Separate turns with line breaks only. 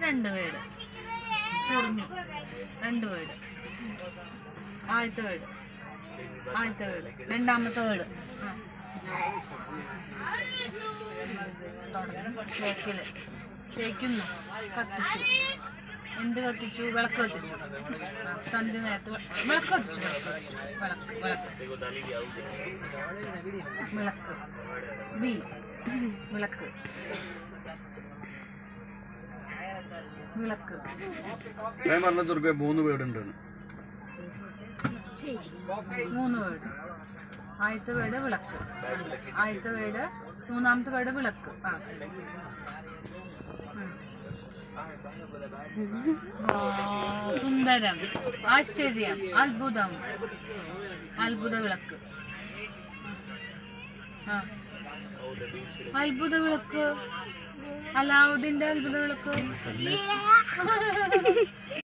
2 word. ചൊറിഞ്ഞു. 2 word. ആദ്യത്തെ word. രണ്ടാമത്തെ വേർഡ്. തേക്കുന്നു. കത്തിച്ചു. എന്ത് കത്തിച്ചു? വിളക്ക് കത്തിച്ചു. സന്ധ്യ നേരത്തെ വിളക്ക് കത്തിച്ചു. വിളക്ക്. ബി. വിളക്ക്. വിളക്ക്.
ഞാൻ പറഞ്ഞ ദുർഗ 3 വേർഡ് ഉണ്ട്.
3 വേർഡ്. ആദ്യത്തെ വേർഡ് വിളക്ക്. ആദ്യത്തെ വേർഡ്. മൂന്നാമത്തെ വേർഡ് വിളക്ക്. സുന്ദരം. ആശ്ചര്യം. അത്ഭുതം. അത്ഭുത വിളക്ക്. അത്ഭുത വിളക്ക്. അലാവുദ്ദീന്റെ അത്ഭുത വിളക്ക്.